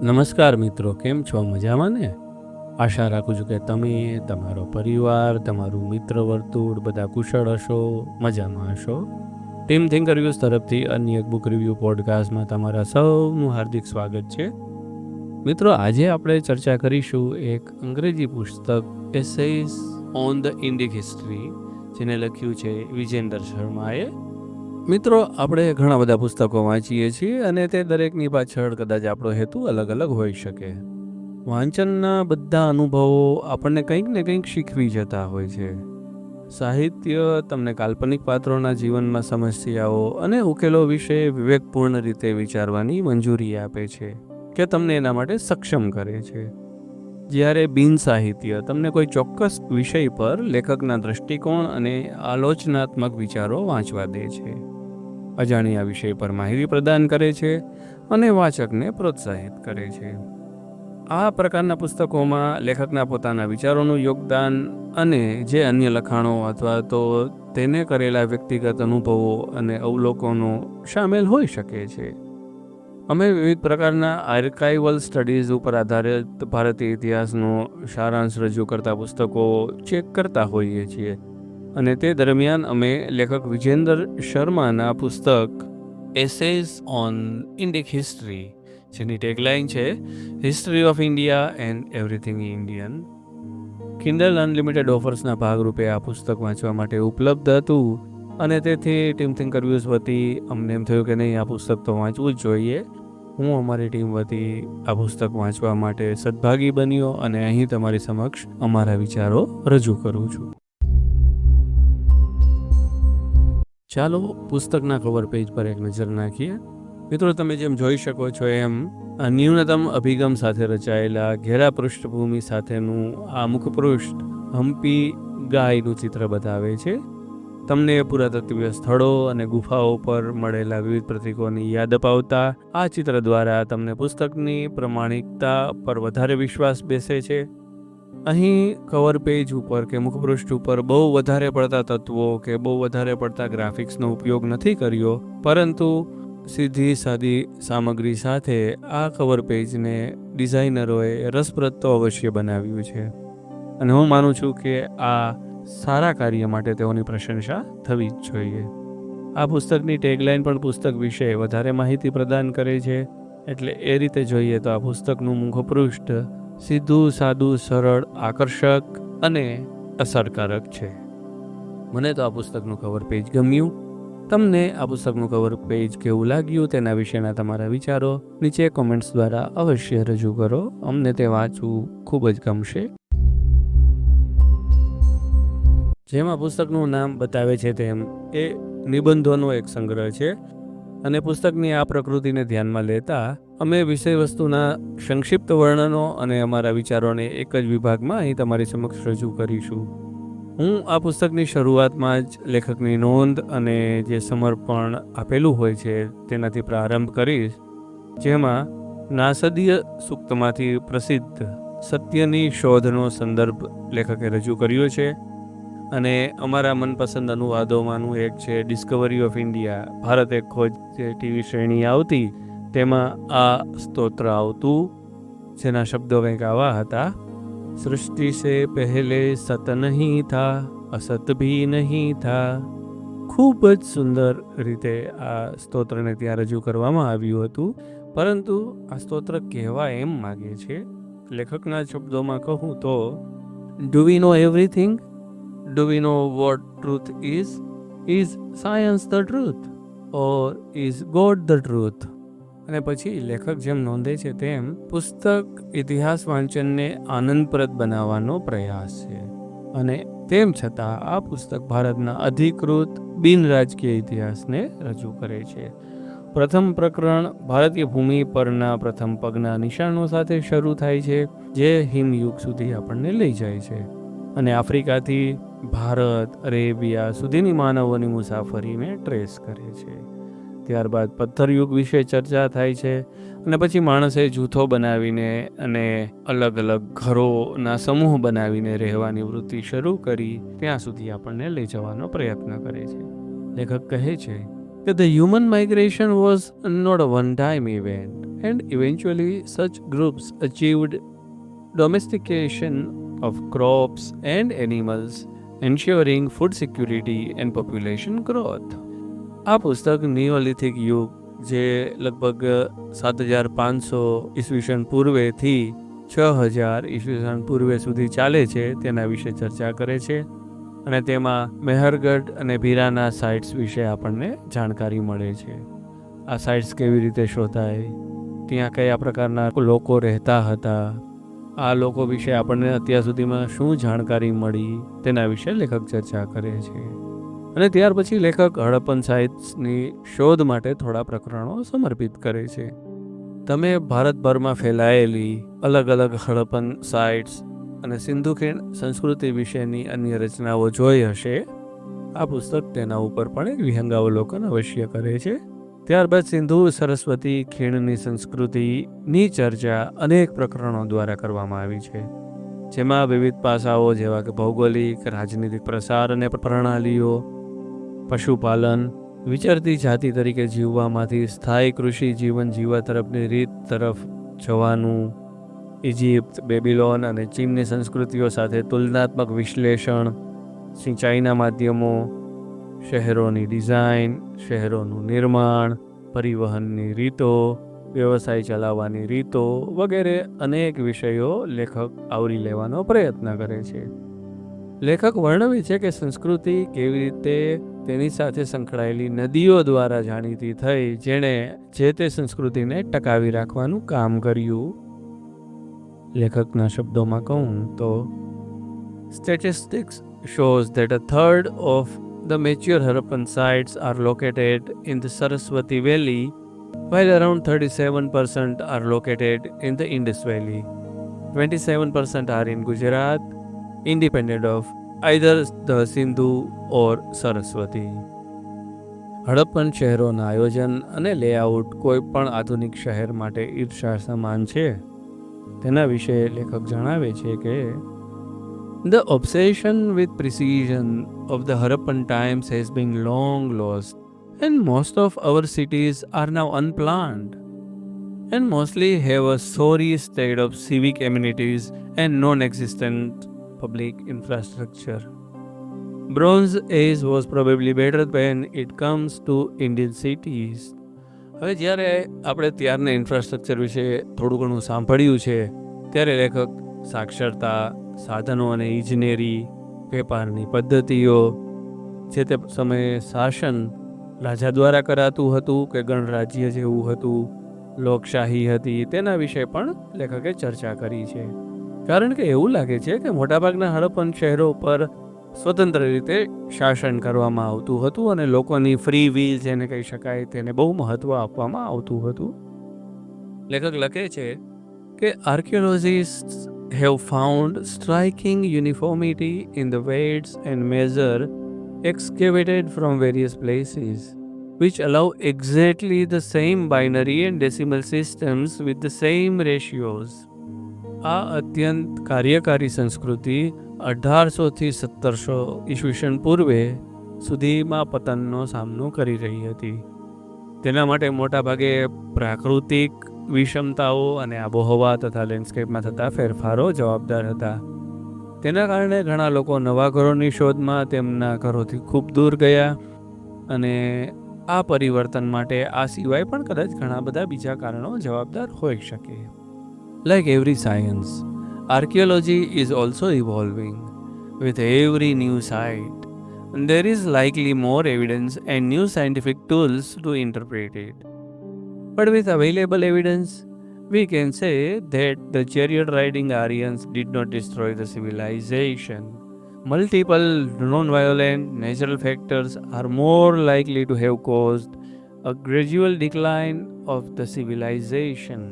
નમસ્કાર મિત્રો, કેમ છો? મજામાં ને? આશા રાખું છું કે તમે, તમારો પરિવાર, તમારું મિત્ર વર્તુળ બધા કુશળ હશો, મજામાં હશો. ટીમ થિંકર વ્યૂઝ તરફથી અન્ય એક બુક રિવ્યૂ પોડકાસ્ટમાં તમારા સૌનું હાર્દિક સ્વાગત છે. મિત્રો, આજે આપણે ચર્ચા કરીશું એક અંગ્રેજી પુસ્તક essays on the Indian history, જેને લખ્યું છે વિજેન્દર શર્માએ. મિત્રો, આપણે ઘણા બધા પુસ્તકો વાંચીએ છીએ અને તે દરેકની પાછળ કદાચ આપણો હેતુ અલગ અલગ હોઈ શકે. વાંચનના બધા અનુભવો આપણને કંઈક ને કંઈક શીખવી જતા હોય છે. સાહિત્ય તમને કાલ્પનિક પાત્રોના જીવનમાં સમસ્યાઓ અને ઉકેલો વિશે વિવેકપૂર્ણ રીતે વિચારવાની મંજૂરી આપે છે કે તમને એના માટે સક્ષમ કરે છે. જ્યારે બિન સાહિત્ય તમને કોઈ ચોક્કસ વિષય પર લેખકના દૃષ્ટિકોણ અને આલોચનાત્મક વિચારો વાંચવા દે છે, અજાણ્યા વિષય પર માહિતી પ્રદાન કરે છે અને વાચકને પ્રોત્સાહિત કરે છે. આ પ્રકારના પુસ્તકોમાં લેખકના પોતાના વિચારોનું યોગદાન અને જે અન્ય લખાણો અથવા તો તેને કરેલા વ્યક્તિગત અનુભવો અને અવલોકનો શામેલ હોઈ શકે છે. અમે વિવિધ પ્રકારના આર્કાઇવલ સ્ટડીઝ ઉપર આધારિત ભારતીય ઇતિહાસનો સારાંશ રજૂ કરતા પુસ્તકો ચેક કરતા હોઈએ છીએ અને તે દરમિયાન અમે લેખક વિજેન્દર શર્માના પુસ્તક એસેઝ ઓન ઇન્ડિયન હિસ્ટ્રી, જેની ટેગલાઇન છે history of India and everything Indian, Kindle unlimited ઓફર્સના ભાગરૂપે આ પુસ્તક વાંચવા માટે ઉપલબ્ધ હતું અને તેથી ટીમ થિંકર વ્યૂઝ વતી અમને એમ થયું કે નહીં, આ પુસ્તક તો વાંચવું જ જોઈએ. હું અમારી ટીમ વતી આ પુસ્તક વાંચવા માટે સદભાગી બન્યો અને અહીં તમારી સમક્ષ અમારા વિચારો રજૂ કરું છું. ચાલો પુસ્તકના કવર પેજ પર એક નજર નાખીએ. મિત્રો, તમે જેમ જોઈ શકો છો એમ ન્યૂનતમ અભિગમ સાથે રચાયેલા ઘેરા પૃષ્ઠભૂમિ સાથેનું આ મુખપૃષ્ઠ હમ્પી ગાયનું ચિત્ર બતાવે છે. તમને પુરાતત્વીય સ્થળો અને ગુફાઓ પર મળેલા વિવિધ પ્રતીકોની યાદ અપાવતા આ ચિત્ર દ્વારા તમને પુસ્તકની પ્રમાણિકતા પર વધારે વિશ્વાસ બેસે છે. અહીં કવર પેજ ઉપર કે મુખપૃષ્ઠ ઉપર બહુ વધારે પડતા તત્વો કે બહુ વધારે પડતા ગ્રાફિક્સનો ઉપયોગ નથી કર્યો, પરંતુ સીધી સાદી સામગ્રી સાથે આ કવર પેજને ડિઝાઇનરોએ રસપ્રદ તો અવશ્ય બનાવ્યું છે અને હું માનું છું કે આ સારા કાર્ય માટે તેઓની પ્રશંસા થવી જ જોઈએ. આ પુસ્તકની ટેગલાઇન પણ પુસ્તક વિશે વધારે માહિતી પ્રદાન કરે છે, એટલે એ રીતે જોઈએ તો આ પુસ્તકનું મુખપૃષ્ઠ સીધું, સાદું, સરળ, આકર્ષક અને અસરકારક છે. મને તો આ પુસ્તકનું કવર પેજ ગમ્યું. તમને આ પુસ્તકનું કવર પેજ કેવું લાગ્યું તેના વિશેના તમારા વિચારો નીચે કોમેન્ટ્સ દ્વારા અવશ્ય રજૂ કરો. અમને તે વાંચવું ખૂબ જ ગમશે. જેમાં પુસ્તકનું નામ બતાવે છે તેમ એ નિબંધોનો એક સંગ્રહ છે અને પુસ્તકની આ પ્રકૃતિને ધ્યાનમાં લેતા અમે વિષય વસ્તુના સંક્ષિપ્ત વર્ણનો અને અમારા વિચારોને એક જ વિભાગમાં અહીં તમારી સમક્ષ રજૂ કરીશું. હું આ પુસ્તકની શરૂઆતમાં જ લેખકની નોંધ અને જે સમર્પણ આપેલું હોય છે તેનાથી પ્રારંભ કરીશ, જેમાં નાસદીય સૂક્તમાંથી પ્રસિદ્ધ સત્યની શોધનો સંદર્ભ લેખકે રજૂ કર્યો છે અને અમારા મનપસંદ અનુવાદોમાંનું એક છે ડિસ્કવરી ઓફ ઇન્ડિયા, ભારત એક ખોજ, જે ટીવી શ્રેણી આવતી તેમાં આ સ્તોત્ર આવતું, જેના શબ્દો કંઈક આવા હતા: સૃષ્ટિ સે પહેલે સત નહીં થા, અસત ભી નહીં થા. ખૂબ જ સુંદર રીતે આ સ્તોત્રને ત્યાં રજૂ કરવામાં આવ્યું હતું, પરંતુ આ સ્તોત્ર કહેવા એમ માગે છે, લેખકના શબ્દોમાં કહું તો, do we know everything? Do we know what truth is? Is science the truth? Or is God the truth? અને પછી લેખક જેમ નોંધે છે તેમ પુસ્તક ઇતિહાસ વાંચનને આનંદપ્રદ બનાવવાનો પ્રયાસ છે અને તેમ છતાં આ પુસ્તક ભારતના અધિકૃત બિન રાજકીય ઇતિહાસને રજૂ કરે છે. પ્રથમ પ્રકરણ ભારતીય ભૂમિ પરના પ્રથમ પગના નિશાનો સાથે શરૂ થાય છે, જે હિમયુગ સુધી આપણને લઈ જાય છે અને આફ્રિકાથી ભારત, અરેબિયા સુધીની માનવોની મુસાફરીને ટ્રેસ કરે છે. ત્યારબાદ પથ્થરયુગ વિશે ચર્ચા થાય છે અને પછી માણસે જૂથો બનાવીને અને અલગ અલગ ઘરોના સમૂહ બનાવીને રહેવાની વૃત્તિ શરૂ કરી, ત્યાં સુધી આપણને લઈ જવાનો પ્રયત્ન કરે છે. લેખક કહે છે કે the human migration was not a one-time event, and eventually such groups achieved domestication of crops and animals, ensuring food security and population growth. આ પુસ્તક નિયોલિથિક યુગ, જે લગભગ 7500 ઈસવીસન પૂર્વેથી 6000 ઈસવીસન પૂર્વે સુધી ચાલે છે, તેના વિશે ચર્ચા કરે છે. અને તેમાં મેહરગઢ અને ભીરાના સાઇટ્સ વિશે આપણને જાણકારી મળે છે. આ સાઇટ્સ કેવી રીતે શોધાય, ત્યાં કયા પ્રકારના લોકો રહેતા હતા, આ લોકો વિશે આપણને અત્યાર સુધીમાં શું જાણકારી મળી, તેના વિશે લેખક ચર્ચા કરે છે. અને ત્યાર પછી લેખક હડપ્પન સાઇટ્સની શોધ માટે થોડા પ્રકરણો સમર્પિત કરે છે. તમે ભારતભરમાં ફેલાયેલી અલગ અલગ હડપ્પન સાઇટ્સ અને સિંધુ ખીણ સંસ્કૃતિ વિશેની અન્ય રચનાઓ જોઈ હશે. આ પુસ્તક તેના ઉપર પણ એક વિહંગાવલોકન અવશ્ય કરે છે. ત્યારબાદ સિંધુ સરસ્વતી ખીણની સંસ્કૃતિની ચર્ચા અનેક પ્રકરણો દ્વારા કરવામાં આવી છે, જેમાં વિવિધ પાસાઓ જેવા કે ભૌગોલિક, રાજનીતિક પ્રસાર અને પ્રણાલીઓ, પશુપાલન, વિચરતી જાતિ તરીકે જીવવામાંથી સ્થાયી કૃષિ જીવન જીવવા તરફની રીત તરફ જવાનું, ઇજિપ્ત, બેબીલોન અને ચીનની સંસ્કૃતિઓ સાથે તુલનાત્મક વિશ્લેષણ, સિંચાઈના માધ્યમો, શહેરોની ડિઝાઇન, શહેરોનું નિર્માણ, પરિવહનની રીતો, વ્યવસાય ચલાવવાની રીતો વગેરે અનેક વિષયો લેખક આવરી લેવાનો પ્રયત્ન કરે છે. લેખક વર્ણવે છે કે સંસ્કૃતિ કેવી રીતે તેની સાથે સંકળાયેલી નદીઓ દ્વારા જાણીતી થઈ, જેણે જે તે સંસ્કૃતિને ટકાવી રાખવાનું કામ કર્યું. લેખકના શબ્દોમાં કહું તો, statistics shows that a third of the mature Harappan sites are located in the Saraswati Valley, while around 37% are located in the Indus Valley. 27% are in Gujarat, independent of either the Sindhu or Saraswati. Harappan શહેરોના આયોજન અને layout કોઈ પણ આધુનિક શહેર માટે ઈર્ષા સમાન છે. તેના વિશે લેખક જણાવે છે કે the obsession with precision of the Harappan times has been long lost, and most of our cities are now unplanned and mostly have a sorry state of civic amenities and non-existent public infrastructure. Bronze Age was probably better when it comes to Indian cities. હવે જ્યારે આપણે ત્યારના infrastructure વિશે થોડું ઘણું સાંભળ્યું છે, ત્યારે લેખક સાક્ષરતા, સાધનો અને ઇજનેરી, વેપારની પદ્ધતિઓ, જે તે સમયે શાસન રાજા દ્વારા કરાતું હતું કે ગણરાજ્ય જેવું હતું, લોકશાહી હતી, તેના વિશે પણ લેખકે ચર્ચા કરી છે. કારણ કે એવું લાગે છે કે મોટાભાગના હડપ્પન શહેરો પર સ્વતંત્ર રીતે શાસન કરવામાં આવતું હતું અને લોકોની ફ્રી વિલ જેને કહી શકાય તેને બહુ મહત્ત્વ આપવામાં આવતું હતું. લેખક લખે છે કે archaeologists have found striking uniformity in the weights and measure excavated from various places, which allow exactly the same binary and decimal systems with the same ratios. આ અત્યંત કાર્યકારી સંસ્કૃતિ 1800થી 1700 ઈસવીસન પૂર્વે સુધીમાં પતનનો સામનો કરી રહી હતી. તેના માટે મોટાભાગે પ્રાકૃતિક વિષમતાઓ અને આબોહવા તથા લેન્ડસ્કેપમાં થતા ફેરફારો જવાબદાર હતા. તેના કારણે ઘણા લોકો નવા ઘરોની શોધમાં તેમના ઘરોથી ખૂબ દૂર ગયા અને આ પરિવર્તન માટે આ સિવાય પણ કદાચ ઘણા બધા બીજા કારણો જવાબદાર હોઈ શકે. Like every science, archaeology is also evolving. With every new site, there is likely more evidence and new scientific tools to interpret it. But with available evidence, we can say that the chariot-riding Aryans did not destroy the civilization. Multiple non-violent natural factors are more likely to have caused a gradual decline of the civilization.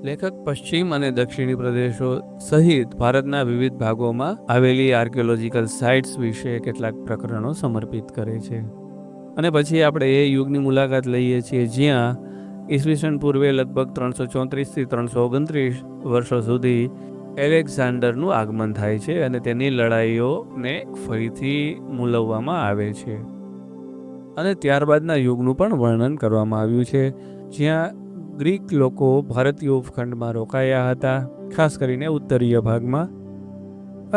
લેખક પશ્ચિમ અને દક્ષિણી પ્રદેશો સહિત ભારતના વિવિધ ભાગોમાં આવેલી આર્કિયોલોજીકલ સાઇટ્સ વિશે કેટલાક પ્રકરણો સમર્પિત કરે છે. અને પછી આપણે એ યુગની મુલાકાત લઈએ છીએ જ્યાં ઈસવીસન પૂર્વે લગભગ 334થી 329 વર્ષો સુધી એલેક્ઝાન્ડરનું આગમન થાય છે અને તેની લડાઈઓને ફરીથી મૂલવવામાં આવે છે. અને ત્યારબાદના યુગનું પણ વર્ણન કરવામાં આવ્યું છે, જ્યાં ગ્રીક લોકો ભારતીય ઉપખંડમાં રોકાયા હતા, ખાસ કરીને ઉત્તરીય ભાગમાં.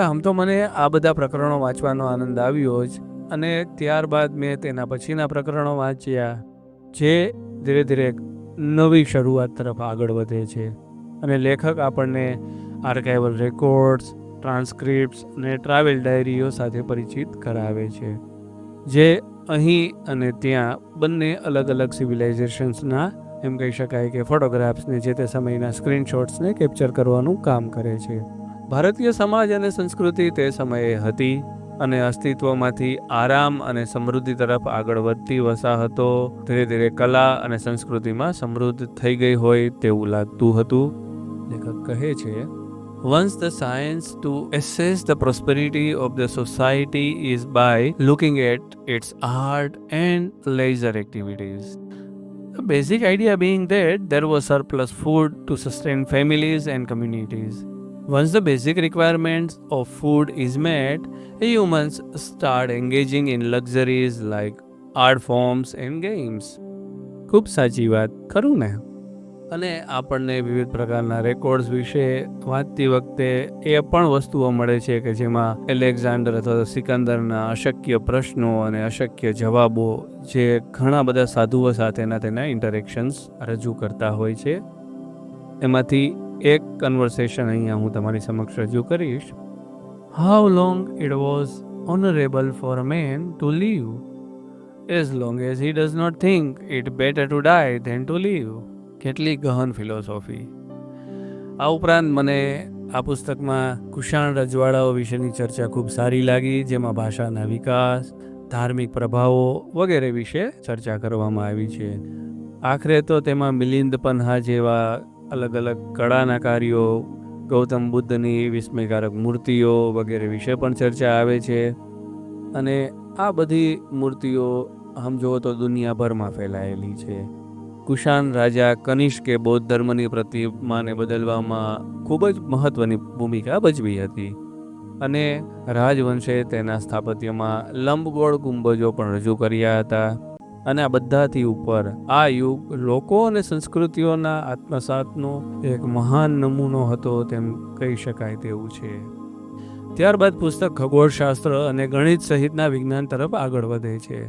આમ તો મને આ બધા પ્રકરણો વાંચવાનો આનંદ આવ્યો જ, અને ત્યારબાદ મેં તેના પછીના પ્રકરણો વાંચ્યા, જે ધીરે ધીરે નવી શરૂઆત તરફ આગળ વધે છે. અને લેખક આપણને આર્કાઇવલ રેકોર્ડ્સ, ટ્રાન્સક્રિપ્ટ્સ અને ટ્રાવેલ ડાયરીઓ સાથે પરિચિત કરાવે છે, જે અહીં અને ત્યાં બંને અલગ અલગ સિવિલાઇઝેશન્સના, એમ કહી શકાય કે ફોટોગ્રાફ્સને, જે તે સમયના સ્ક્રીનશોટ્સને કેપ્ચર કરવાનું કામ કરે છે. ભારતીય સમાજ અને સંસ્કૃતિ તે સમયે હતી, અને અસ્તિત્વમાંથી આરામ અને સમૃદ્ધિ તરફ આગળ વધતી વસાહતો ધીરે ધીરે કલા અને સંસ્કૃતિમાં સમૃદ્ધ થઈ ગઈ હોય તેવું લાગતું હતું. લેખક કહે છે, Once the science to assess the prosperity of the society is by looking at its art and leisure activities. The basic idea being that there was surplus food to sustain families and communities. Once the basic requirements of food is met, humans start engaging in luxuries like art forms and games. ખૂબ સાચી વાત, ખરું ને? અને આપણને વિવિધ પ્રકારના records વિશે વાંચતી વખતે એ પણ વસ્તુઓ મળે છે કે જેમાં એલેક્ઝાન્ડર અથવા સિકંદરના અશક્ય પ્રશ્નો અને અશક્ય જવાબો, જે ઘણા બધા સાધુઓ સાથેના તેના ઇન્ટરેક્શન્સ રજૂ કરતા હોય છે. એમાંથી એક કન્વર્સેશન અહીંયા હું તમારી સમક્ષ રજૂ કરીશ. How long it was honorable for a man to live, as long as he does not think it better to die than to live. કેટલી ગહન ફિલોસોફી. આ ઉપરાંત મને આ પુસ્તકમાં કુષાણ રજવાડાઓ વિશેની ચર્ચા ખૂબ સારી લાગી, જેમાં ભાષાના વિકાસ, ધાર્મિક પ્રભાવો વગેરે વિશે ચર્ચા કરવામાં આવી છે. આખરે તો તેમાં મિલિંદ પન્હા જેવા અલગ અલગ કળાના કાર્યો, ગૌતમ બુદ્ધની વિસ્મયકારક મૂર્તિઓ વગેરે વિશે પણ ચર્ચા આવે છે. અને આ બધી મૂર્તિઓ આમ જુઓ તો દુનિયાભરમાં ફેલાયેલી છે. કુષાણ રાજા કનિષ્કે બૌદ્ધ ધર્મની પ્રતિમાને બદલવામાં ખૂબ જ મહત્વની ભૂમિકા ભજવી હતી, અને રાજવંશે તેના સ્થાપત્યમાં લંબગોળ ગુંબજો પણ રજૂ કર્યા હતા. અને આ બધાથી ઉપર આ યુગ લોકો અને સંસ્કૃતિઓના આત્મસાતનો એક મહાન નમૂનો હતો તેમ કહી શકાય તેવું છે. ત્યારબાદ પુસ્તક ખગોળશાસ્ત્ર અને ગણિત સહિતના વિજ્ઞાન તરફ આગળ વધે છે,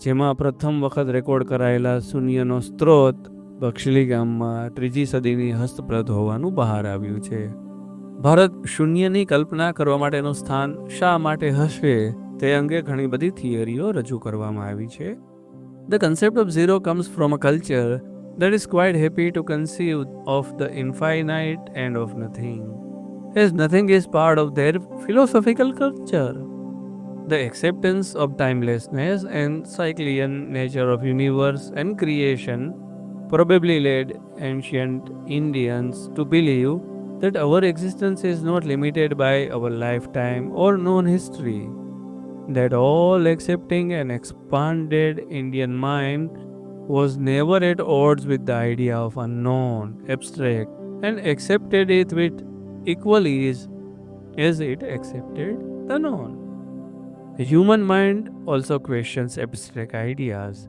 જેમાં પ્રથમ વખત રેકોર્ડ કરાયેલા શૂન્યનો સ્ત્રોત બક્ષલી ગામમાં 3જી સદીની હસ્તપ્રત હોવાનું બહાર આવ્યું છે. ભારત શૂન્યની કલ્પના કરવા માટેનું સ્થાન શા માટે હશે તે અંગે ઘણી બધી થિયરીઓ રજૂ કરવામાં આવી છે. The concept of zero comes from a culture that is quite happy to conceive of the infinite and of nothing, as nothing is part of their philosophical culture. The acceptance of timelessness and cyclian nature of universe and creation probably led ancient Indians to believe that our existence is not limited by our lifetime or known history. That all accepting and expanded Indian mind was never at odds with the idea of unknown, abstract, and accepted it with equal ease as it accepted the known. The human mind also questions abstract ideas.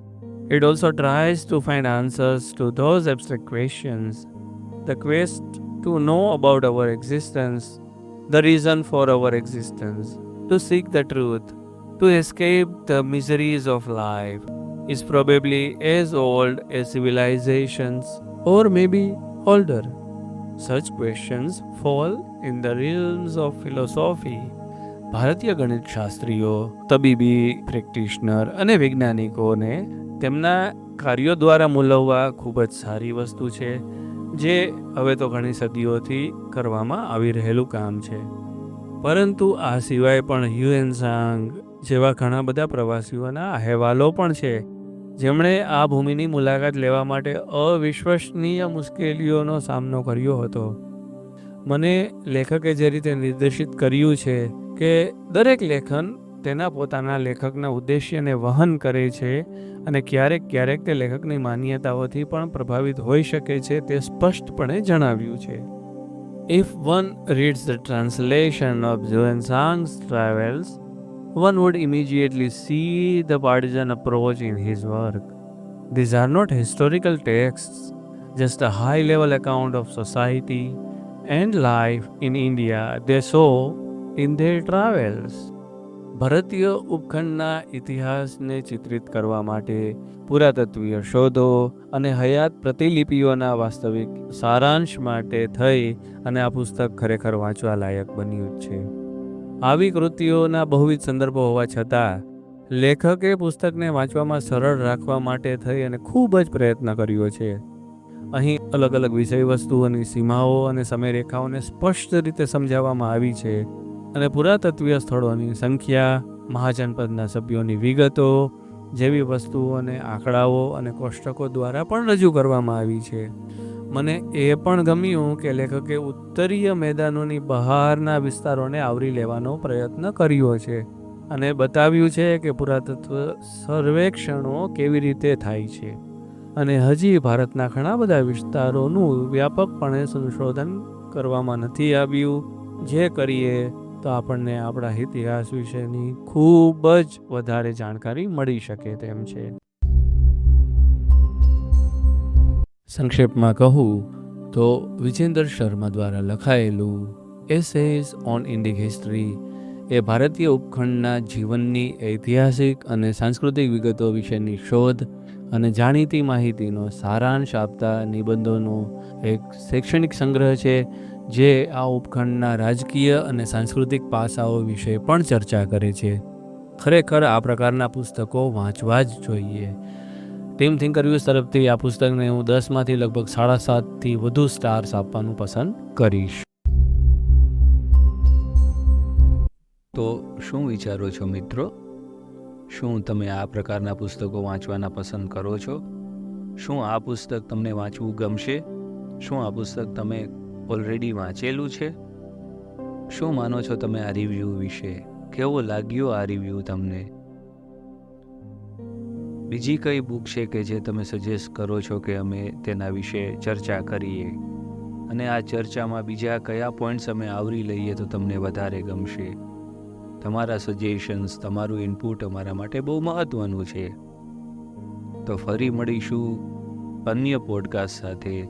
It also tries to find answers to those abstract questions. The quest to know about our existence, the reason for our existence, to seek the truth, to escape the miseries of life, is probably as old as civilizations, or maybe older. Such questions fall in the realms of philosophy. ભારતીય ગણિત શાસ્ત્રીઓ, તબીબી practitioner અને વૈજ્ઞાનિકોને તેમના કાર્યો દ્વારા મૂલવવા ખૂબ જ સારી વસ્તુ છે, જે હવે તો ઘણી સદીઓથી કરવામાં આવી રહેલું કામ છે. પરંતુ આ સિવાય પણ હ્યુએનસાંગ જેવા ઘણા બધા પ્રવાસીઓના અહેવાલો પણ છે, જેમણે આ ભૂમિની મુલાકાત લેવા માટે અવિશ્વસનીય મુશ્કેલીઓનો સામનો કર્યો હતો. મને લેખકે જે રીતે નિર્દેશિત કર્યું છે કે દરેક લેખન તેના પોતાના લેખકના ઉદ્દેશ્યને વહન કરે છે, અને ક્યારેક ક્યારેક તે લેખકની માન્યતાઓથી પણ પ્રભાવિત હોઈ શકે છે, તે સ્પષ્ટપણે જણાવ્યું છે. If one reads the translation of Xuanzang's travels, one would immediately see the partisan approach in his work. These are not historical texts, just a high level account of society and life in India they saw in their travels. ભારતીય ઉપખંડના ઇતિહાસને ચિત્રિત કરવા માટે પુરાતત્વીય શોધો અને હયાત પ્રતિલિપિઓના વાસ્તવિક સારાંશ માટે થઈ અને આ પુસ્તક ખરેખર વાંચવા લાયક બન્યું છે. આવી કૃતિઓના બહુવિધ સંદર્ભો હોવા છતાં લેખકે પુસ્તકને વાંચવામાં સરળ રાખવા માટે થઈ અને ખૂબ જ પ્રયત્ન કર્યો છે. અહીં અલગ અલગ વિષય વસ્તુઓની સીમાઓ અને સમયરેખાઓને સ્પષ્ટ રીતે સમજાવવામાં આવી છે અને પુરાતત્વીય સ્થળોની સંખ્યા, મહાજનપદના સભ્યોની વિગતો જેવી વસ્તુઓને આંકડાઓ અને કોષ્ટકો દ્વારા પણ રજૂ કરવામાં આવી છે. મને એ પણ ગમ્યું કે લેખકે ઉત્તરીય મેદાનોની બહારના વિસ્તારોને આવરી લેવાનો પ્રયત્ન કર્યો છે અને બતાવ્યું છે કે પુરાતત્વ સર્વેક્ષણો કેવી રીતે થાય છે અને હજી ભારતના ઘણા બધા વિસ્તારોનું વ્યાપકપણે સંશોધન કરવામાં નથી આવ્યું. જે કરીએ તો આપણને આપણા ઇતિહાસ વિશેની ખૂબ જ વધારે જાણકારી મળી શકે તેમ છે. સંક્ષેપમાં કહું તો વિજેન્દર શર્મા દ્વારા લખાયેલું એસેઝ ઓન ઇન્ડિક હિસ્ટ્રી એ ભારતીય ઉપખંડના જીવનની ઐતિહાસિક અને સાંસ્કૃતિક વિગતો વિશેની શોધ અને જાણીતી માહિતીનો સારાંશ આપતા નિબંધોનો એક શૈક્ષણિક સંગ્રહ છે જે આ ઉપખંડના રાજકીય અને સાંસ્કૃતિક પાસાઓ વિશે પણ ચર્ચા કરે છે. ખરેખર આ પ્રકારના પુસ્તકો વાંચવા જ જોઈએ. ટીમ થિંકર વ્યૂઝ તરફથી આ પુસ્તકને હું 10માંથી લગભગ 7.5થી વધુ સ્ટાર્સ આપવાનું પસંદ કરીશ. તો શું વિચારો છો મિત્રો? શું તમે આ પ્રકારના પુસ્તકો વાંચવાના પસંદ કરો છો? શું આ પુસ્તક તમને વાંચવું ગમશે? શું આ પુસ્તક તમે ઓલરેડી વાંચેલું છે? શું માનો છો તમે આ રિવ્યૂ વિશે? કેવો લાગ્યો આ રિવ્યૂ તમને? બીજી કઈ બુક છે કે જે તમે સજેસ્ટ કરો છો કે અમે તેના વિશે ચર્ચા કરીએ? અને આ ચર્ચામાં બીજા કયા પોઈન્ટ્સ અમે આવરી લઈએ તો તમને વધારે ગમશે? તમારા સજેશન્સ, તમારું ઇનપુટ અમારા માટે બહુ મહત્ત્વનું છે. તો ફરી મળીશું અન્ય પોડકાસ્ટ સાથે.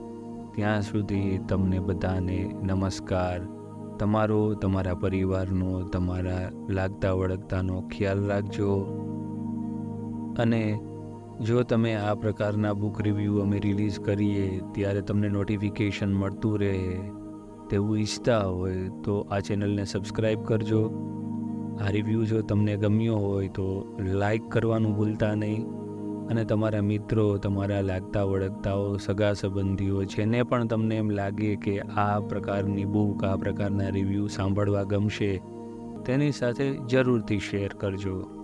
ત્યાં સુધી તમને બધાને નમસ્કાર. તમારા પરિવારનો, તમારા લાગતા વળગતાનો ખ્યાલ રાખજો. અને જો તમે આ પ્રકારના બુક રિવ્યૂ અમે રિલીઝ કરીએ ત્યારે તમને નોટિફિકેશન મળતું રહે તેવું ઈચ્છતા હોય તો આ ચેનલને સબસ્ક્રાઈબ કરજો. આ રિવ્યૂ જો તમને ગમ્યો હોય તો લાઈક કરવાનું ભૂલતા નહીં અને તમારા મિત્રો, તમારા લાગતા વળગતાઓ, સગા સંબંધીઓ જેને પણ તમને એમ લાગે કે આ પ્રકારની બુક, આ પ્રકારના રિવ્યૂ સાંભળવા ગમશે તેની સાથે જરૂરથી શેર કરજો.